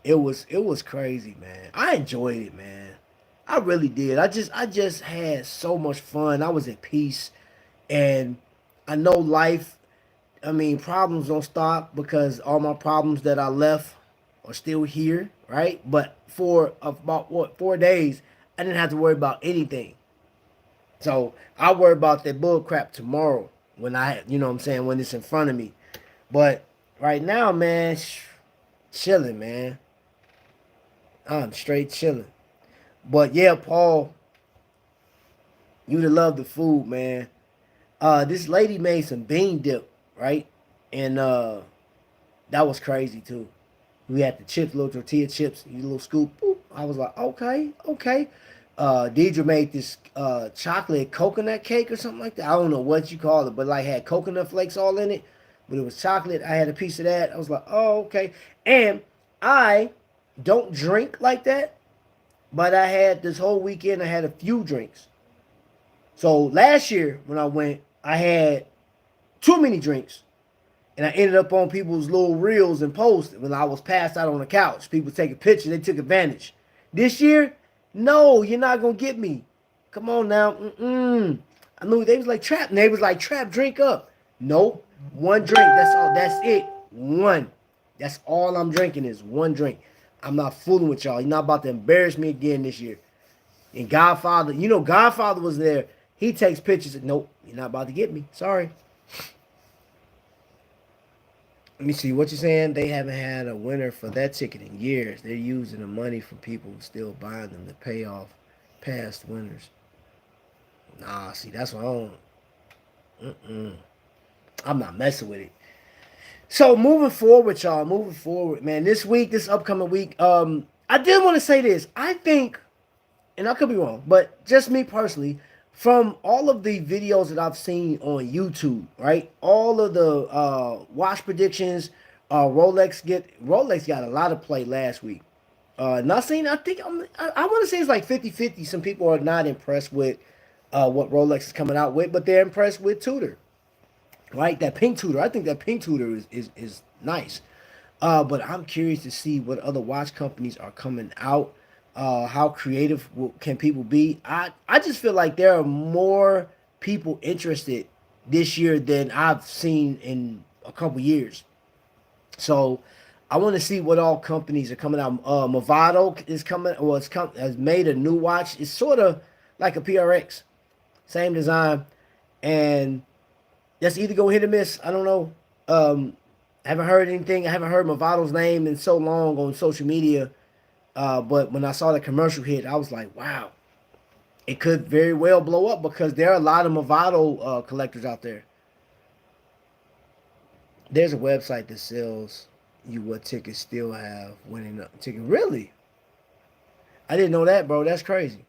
It was crazy, man. I enjoyed it, man. I really did. I just had so much fun. I was at peace, and I know life. I mean, problems don't stop because all my problems that I left are still here, right? But for about what 4 days, I didn't have to worry about anything. So I worry about that bull crap tomorrow when you know what I'm saying, when it's in front of me. But right now, man, chilling, man. I'm straight chilling. But yeah, Paul, you'd have loved the food, man. This lady made some bean dip, right? And that was crazy too. We had the chips, little tortilla chips, you little scoop. Boop. I was like, okay, okay. Deidre made this chocolate coconut cake or something like that. I don't know what you call it, but like had coconut flakes all in it. But it was chocolate. I had a piece of that. I was like, oh, okay. And I don't drink like that, but I had this whole weekend, I had a few drinks. So last year when I went, I had too many drinks. And I ended up on people's little reels and posts when I was passed out on the couch. People taking pictures, they took advantage. This year, no, you're not gonna get me. Come on now. I knew they was like trap. And they was like trap, drink up. Nope. One drink. That's all. That's it. One. That's all I'm drinking is one drink. I'm not fooling with y'all. You're not about to embarrass me again this year. And Godfather, Godfather was there. He takes pictures. Nope, you're not about to get me. Sorry. Let me see what you're saying. They haven't had a winner for that ticket in years. They're using the money from people who still buying them to pay off past winners. Nah, see, that's what I don't. Mm-mm. I'm not messing with it. So moving forward, y'all. Moving forward, man. This week, this upcoming week, I did want to say this. I think, and I could be wrong, but just me personally, from all of the videos that I've seen on YouTube, right? All of the watch predictions, Rolex got a lot of play last week. Not saying I think I want to say it's like 50-50. Some people are not impressed with what Rolex is coming out with, but they're impressed with Tudor, right? That pink Tudor. I think that pink Tudor is nice. But I'm curious to see what other watch companies are coming out. How creative can people be? I just feel like there are more people interested this year than I've seen in a couple years. So I want to see what all companies are coming out. Movado is coming, or has made a new watch. It's sort of like a PRX, same design, and that's either go hit or miss. I don't know. I haven't heard anything. I haven't heard Movado's name in so long on social media. But when I saw the commercial hit, I was like, wow, it could very well blow up because there are a lot of Movado collectors out there. There's a website that sells you what tickets still have winning ticket. Really? I didn't know that, bro. That's crazy.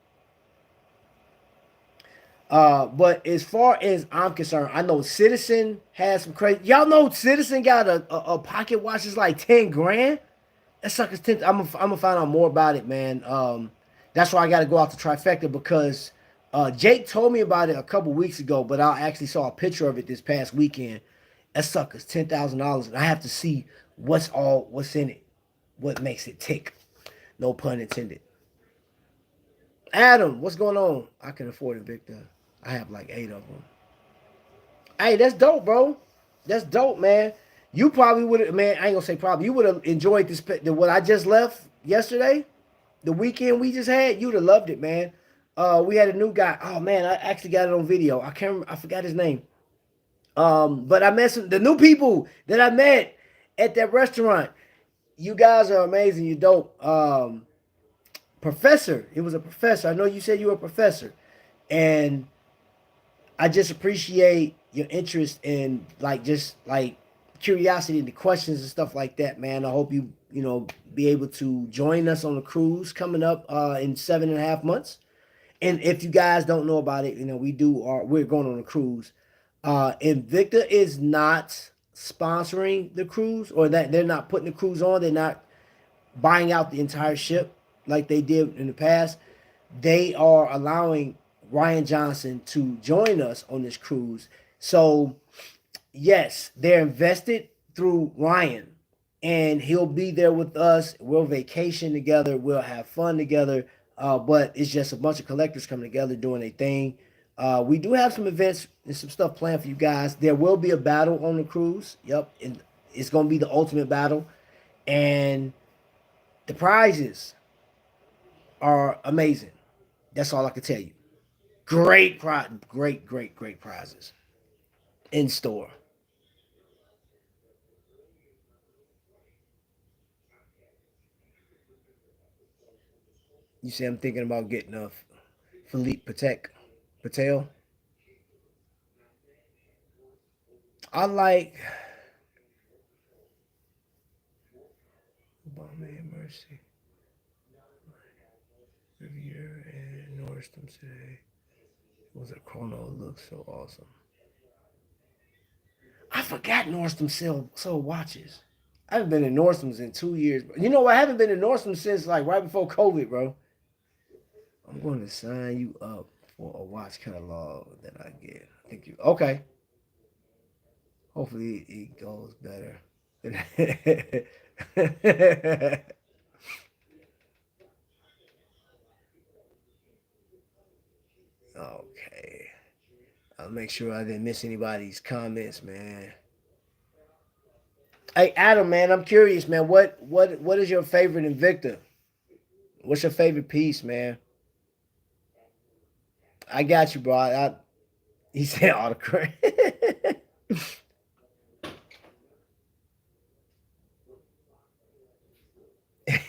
But as far as I'm concerned, I know Citizen has some crazy. Y'all know Citizen got a pocket watch that's like 10 grand. That sucker's 10. I'm gonna find out more about it, man. That's why I got to go out to Trifecta because Jake told me about it a couple weeks ago, but I actually saw a picture of it this past weekend. That sucker's $10,000, and I have to see what's in it, what makes it tick. No pun intended. Adam, what's going on? I can afford it, Victor. I have like 8 of them. Hey, that's dope, bro. That's dope, man. You probably would have, man. I ain't gonna say probably. You would have enjoyed this. What I just left yesterday, the weekend we just had. You'd have loved it, man. We had a new guy. Oh man, I actually got it on video. I can't. I forgot his name. But I met the new people that I met at that restaurant. You guys are amazing. You dope. Professor. It was a professor. I know you said you were a professor, and I just appreciate your interest in like just like curiosity and the questions and stuff like that, man. I hope you be able to join us on the cruise coming up in 7.5 months. And if you guys don't know about it, we're going on a cruise. Invicta is not sponsoring the cruise, or that they're not putting the cruise on. They're not buying out the entire ship like they did in the past. They are allowing Ryan Johnson to join us on this cruise. So, yes, they're invested through Ryan, and he'll be there with us. We'll vacation together. We'll have fun together. But it's just a bunch of collectors coming together doing a thing. We do have some events and some stuff planned for you guys. There will be a battle on the cruise. Yep, and it's going to be the ultimate battle, and the prizes are amazing. That's all I can tell you. Great prizes in store. You see, I'm thinking about getting a Philippe Patel. I like Obama Mercy, Riviera, and Nordstrom today. Was a chrono looks so awesome. I forgot Nordstrom sell watches. I haven't been in Nordstrom's in 2 years. You know, I haven't been in Nordstrom since like right before COVID, bro. I'm going to sign you up for a watch catalog that I get. I think you okay. Hopefully it goes better. Okay. I'll make sure I didn't miss anybody's comments, man. Hey Adam, man, I'm curious, man. What is your favorite Invicta? What's your favorite piece, man? I got you, bro. He said autograph.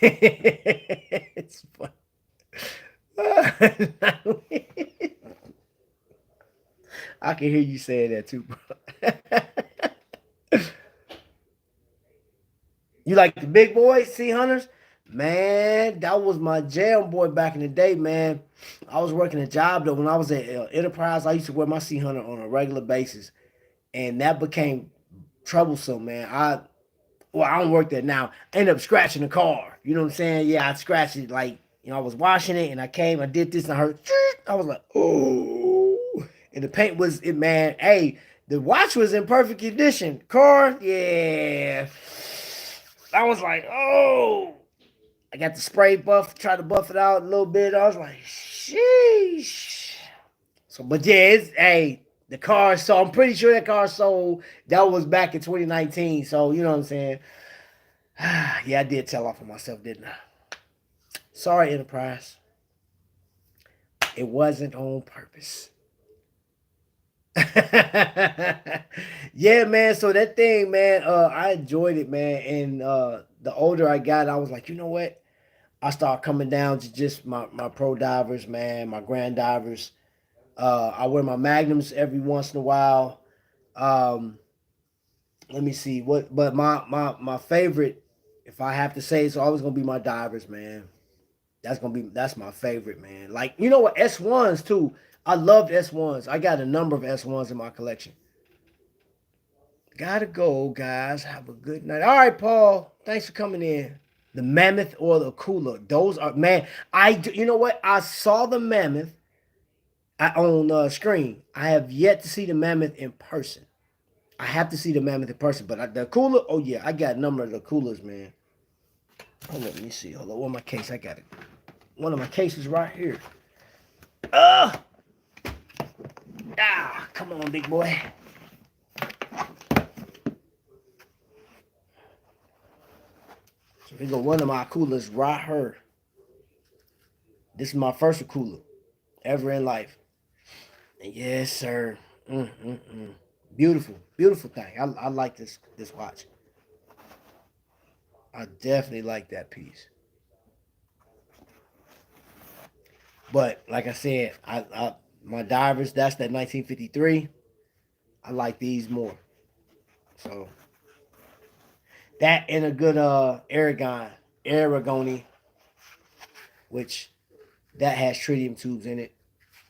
It's fun. I can hear you saying that too, bro. You like the big boys, sea hunters? Man, that was my jam, boy, back in the day, man. I was working a job though when I was at Enterprise. I used to wear my sea hunter on a regular basis, and that became troublesome, man. I don't work there now. I ended up scratching the car. You know what I'm saying? Yeah, I scratched it like I was washing it, and I did this, and I heard. I was like, oh, and the paint was it, man. Hey, the watch was in perfect condition. Car, yeah. I was like, oh. I got the spray buff, tried to buff it out a little bit. I was like, sheesh. So, but yeah, hey, the car sold. I'm pretty sure that car sold. That was back in 2019. So, you know what I'm saying? Yeah, I did tell off on myself, didn't I? Sorry, Enterprise. It wasn't on purpose. Yeah, man. So that thing, man, I enjoyed it, man. And the older I got, I was like, you know what? I started coming down to just my pro divers, man, my grand divers. I wear my magnums every once in a while. Um, Let me see what, but my favorite, if I have to say, it's always gonna be my divers, man. That's my favorite, man. Like you know what, S1s too. I loved S1s. I got a number of S1s in my collection. Gotta go, guys. Have a good night. All right, Paul. Thanks for coming in. The mammoth or the cooler. Those are man. You know what? I saw the mammoth on screen. I have yet to see the mammoth in person. I have to see the mammoth in person. But the cooler, oh yeah, I got a number of the coolers, man. Hold on, let me see. Hold on, one of my case. I got it. One of my cases right here. Uh come on, big boy. So here go one of my coolers right here. This is my first cooler ever in life. And yes, sir. Beautiful, beautiful thing. I like this watch. I definitely like that piece. But like I said, I my divers, that's that 1953. I like these more. So that and a good Aragoni, which that has tritium tubes in it.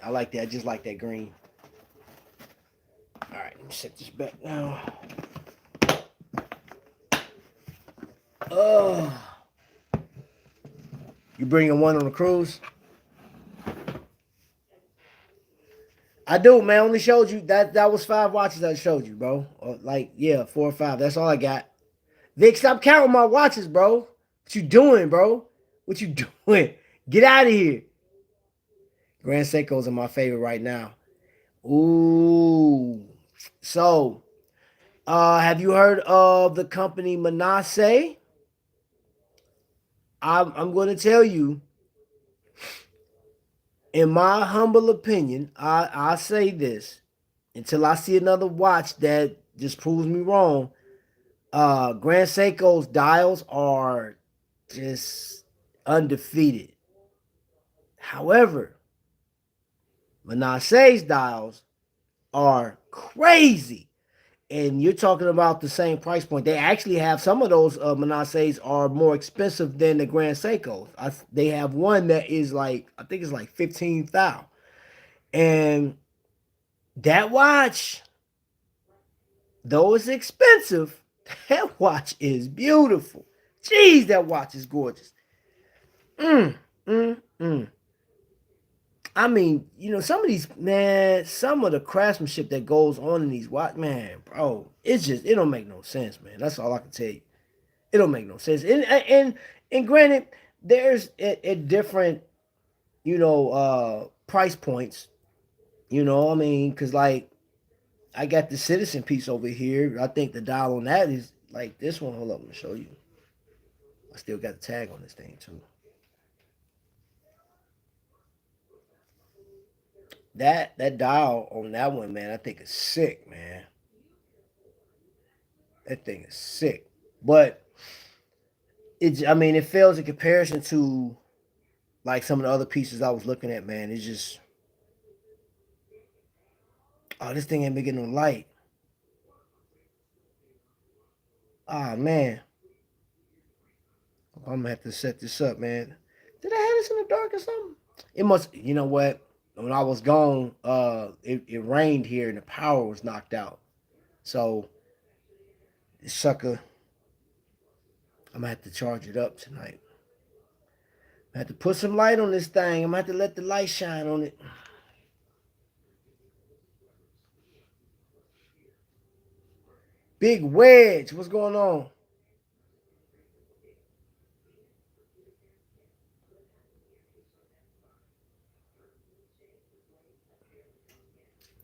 I like that. I just like that green. All right, let me set this back now. Oh, you bringing one on the cruise? I do, man. I only showed you that. That was 5 watches I showed you, bro. Like, yeah, 4 or 5. That's all I got. Vic, stop counting my watches, bro. What you doing, bro? What you doing? Get out of here. Grand Seikos are my favorite right now. Ooh. So, have you heard of the company Manasseh? I'm going to tell you, in my humble opinion, I say this until I see another watch that just proves me wrong. Grand Seiko's dials are just undefeated. However, Manasseh's dials are crazy. And you're talking about the same price point. They actually have some of those Manassehs are more expensive than the Grand Seikos. They have one that is like, I think it's like 15,000. And that watch, though it's expensive, that watch is beautiful. Jeez, that watch is gorgeous. Mm, mm, mm. I mean, some of these, man, some of the craftsmanship that goes on in these watch, man, bro, it don't make no sense, man. That's all I can tell you. It don't make no sense. And granted, there's at different, price points. I mean, because like I got the Citizen piece over here. I think the dial on that is like this one. Hold up, I'm gonna show you. I still got the tag on this thing too. That dial on that one, man, I think is sick, man. That thing is sick. But I mean, it fails in comparison to like some of the other pieces I was looking at, man. It's just, oh, this thing ain't been getting no light. Oh man, I'm gonna have to set this up, man. Did I have this in the dark or something? It must. You know what? When I was gone, it rained here and the power was knocked out. So this sucker, I'm gonna have to charge it up tonight. I have to put some light on this thing. I'm gonna have to let the light shine on it. Big Wedge, what's going on?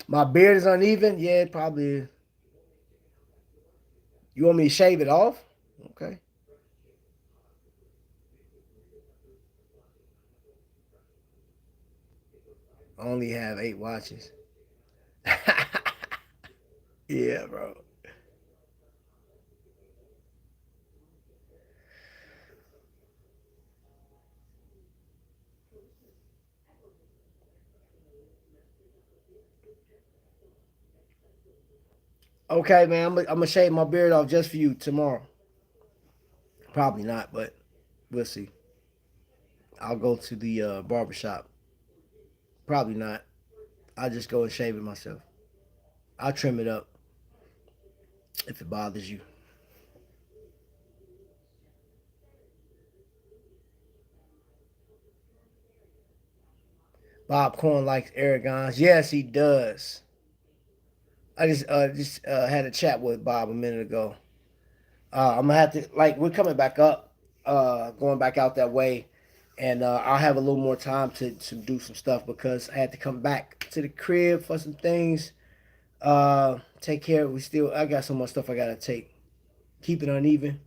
My beard is uneven. Yeah, it probably is. You want me to shave it off? Okay. I only have 8 watches. Yeah, bro. Okay, man. I'm gonna shave my beard off just for you tomorrow. Probably not, but we'll see. I'll go to the barber shop. Probably not. I'll just go and shave it myself. I'll trim it up if it bothers you. Bob Corn likes Aragons. Yes, he does. I just had a chat with Bob a minute ago. I'm gonna have to like we're coming back up, going back out that way, and I'll have a little more time to do some stuff because I had to come back to the crib for some things. Take care. I got so much stuff I gotta take. Keep it uneven.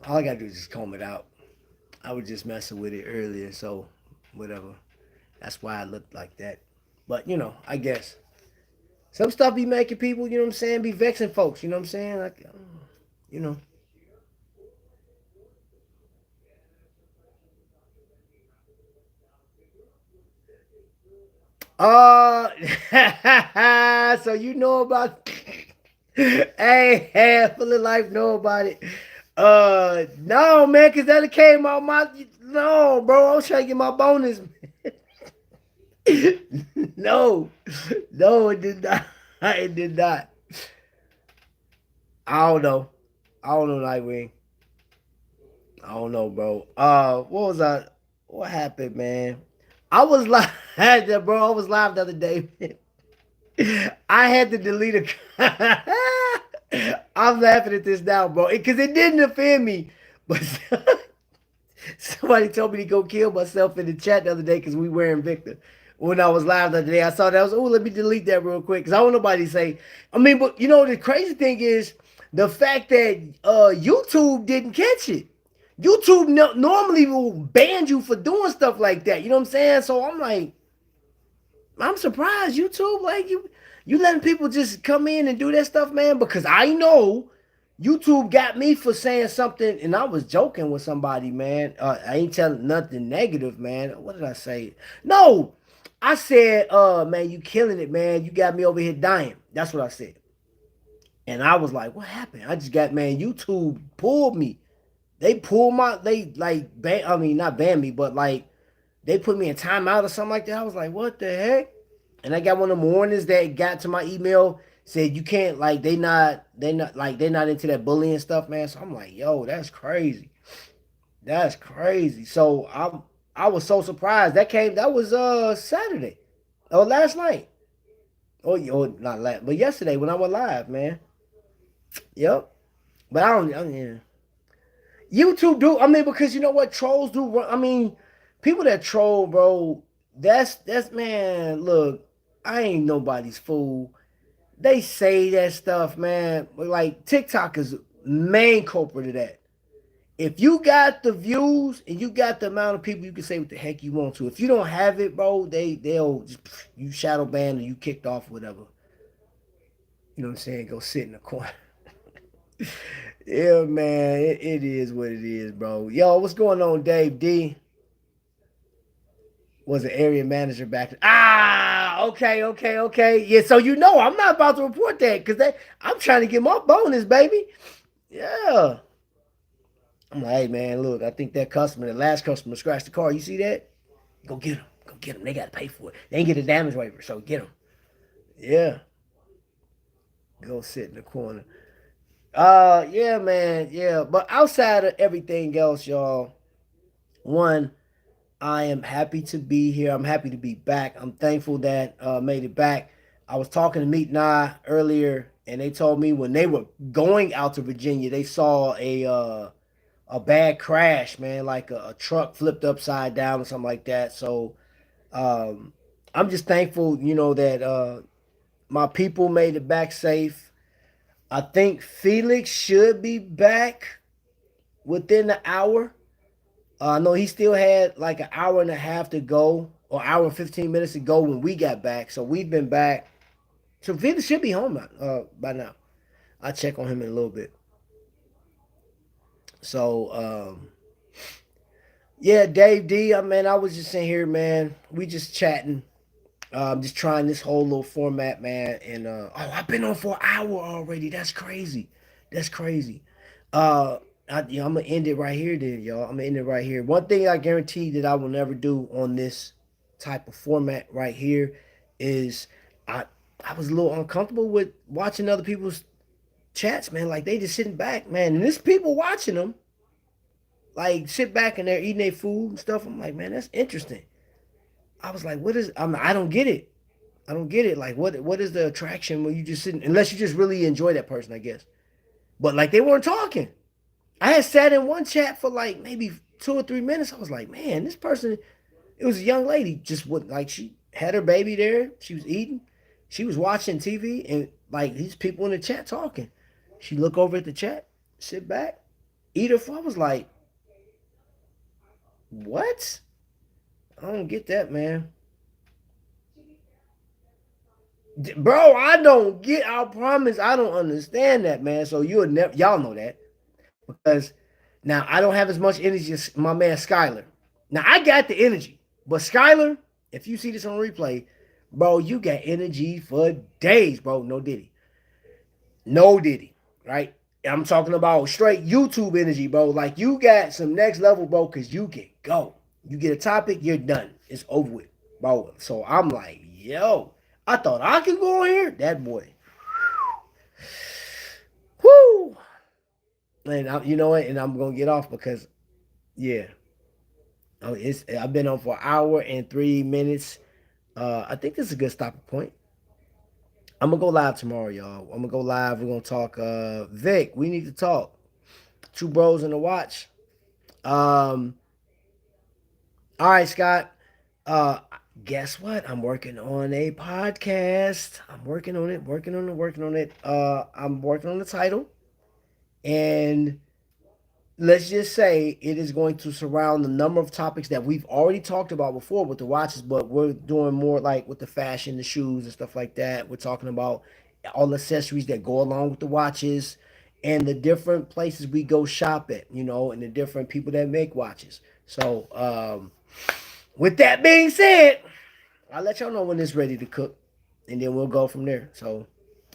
All I gotta do is just comb it out. I was just messing with it earlier, so whatever. That's why I looked like that. But I guess some stuff be making people, you know what I'm saying, be vexing folks. You know what I'm saying? Like, you know. Uh, so you know about. Hey, full of life, know about it. No, man, cause that came out my. No, bro, I was trying to get my bonus. No, no, it did not. It did not. I don't know. I don't know, Nightwing. I don't know, bro. What was I? What happened, man? I was live, bro. I was live the other day. I had to delete a. I'm laughing at this now, bro, because it didn't offend me. But somebody told me to go kill myself in the chat the other day because we were in Victor. When I was live the other day, I saw that. I was, oh, let me delete that real quick because I don't want nobody to say. I mean, but the crazy thing is the fact that YouTube didn't catch it. YouTube normally will ban you for doing stuff like that. You know what I'm saying? So I'm like, I'm surprised YouTube like you letting people just come in and do that stuff, man. Because I know YouTube got me for saying something, and I was joking with somebody, man. I ain't telling nothing negative, man. What did I say? No, I said, man, you killing it, man. You got me over here dying. That's what I said. And I was like, what happened? I just got, man, YouTube pulled me. They pulled they like, I mean, not banned me, but like, they put me in timeout or something like that. I was like, what the heck? And I got one of the warnings that got to my email said you can't like they're not into that bullying stuff, man. So I'm like, yo, that's crazy. That's crazy. So I was so surprised. That was Saturday. Or last night. Not last, but yesterday when I went live, man. Yep. But yeah. YouTube do. I mean, because you know what, trolls do. I mean, people that troll, bro. That's man. Look, I ain't nobody's fool. They say that stuff, man. But like TikTok is main culprit of that. If you got the views and you got the amount of people, you can say what the heck you want to. If you don't have it, bro, they'll just, you shadow banned or you kicked off, whatever. You know what I'm saying? Go sit in the corner. Yeah, man, it is what it is, bro. Yo, what's going on, Dave D? Was an area manager back. Okay. Yeah, so you know I'm not about to report that because I'm trying to get my bonus, baby. Yeah. I'm like, hey man, look, I think that customer, the last customer, scratched the car. You see that? Go get them. Go get them. They got to pay for it. They ain't get a damage waiver, so get them. Yeah. Go sit in the corner. Yeah, man. Yeah. But outside of everything else, y'all, one, I am happy to be here. I'm happy to be back. I'm thankful that made it back. I was talking to Meet Nah earlier, and they told me when they were going out to Virginia, they saw a bad crash, man, like a truck flipped upside down or something like that. So um, I'm just thankful, that my people made it back safe. I think Felix should be back within the hour. I know he still had like an hour and a half to go, or hour and 15 minutes to go when we got back. So we've been back. So Felix should be home by now. I'll check on him in a little bit. So yeah, Dave D. I was just in here, man. We just chatting. Just trying this whole little format, man. And I've been on for an hour already. That's crazy. That's crazy. Uh, I'm gonna end it right here, then, y'all. I'm gonna end it right here. One thing I guarantee that I will never do on this type of format right here is I I was a little uncomfortable with watching other people's chats, man. Like they just sitting back, man, and there's people watching them. Like sit back and they're eating their food and stuff. I'm like, man, that's interesting. I was like, what is? I don't get it. I don't get it. Like, what is the attraction when you just sitting? Unless you just really enjoy that person, I guess. But like, they weren't talking. I had sat in one chat for like maybe 2 or 3 minutes. I was like, man, this person. It was a young lady. Just what like she had her baby there. She was eating. She was watching TV, and like these people in the chat talking. She look over at the chat, sit back, eat her food. I was like, what? I don't get that, man. Bro, I don't get. I promise, I don't understand that, man. So you'll never, y'all know that because now I don't have as much energy as my man Skyler. Now I got the energy, but Skyler, if you see this on replay, bro, you got energy for days, bro. No diddy, no diddy, right? I'm talking about straight YouTube energy, bro. Like you got some next level, bro, because you can go. You get a topic, you're done. It's over with, bro. So I'm like, yo, I thought I could go in here. That boy, whoo. And you know what? And I'm gonna get off because, yeah, I've been on for an hour and 3 minutes. I think this is a good stopping point. I'm gonna go live tomorrow, y'all. I'm gonna go live. We're gonna talk. Vic, we need to talk. Two bros in the watch. Um, all right, Scott. Uh, guess what? I'm working on a podcast. I'm working on it. Working on it. I'm working on the title, and let's just say it is going to surround the number of topics that we've already talked about before with the watches, but we're doing more like with the fashion, the shoes, and stuff like that. We're talking about all the accessories that go along with the watches and the different places we go shop at, and the different people that make watches. So, with that being said, I'll let y'all know when it's ready to cook, and then we'll go from there. So,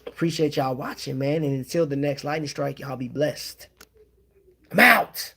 appreciate y'all watching, man. And until the next lightning strike, y'all be blessed. I'm out.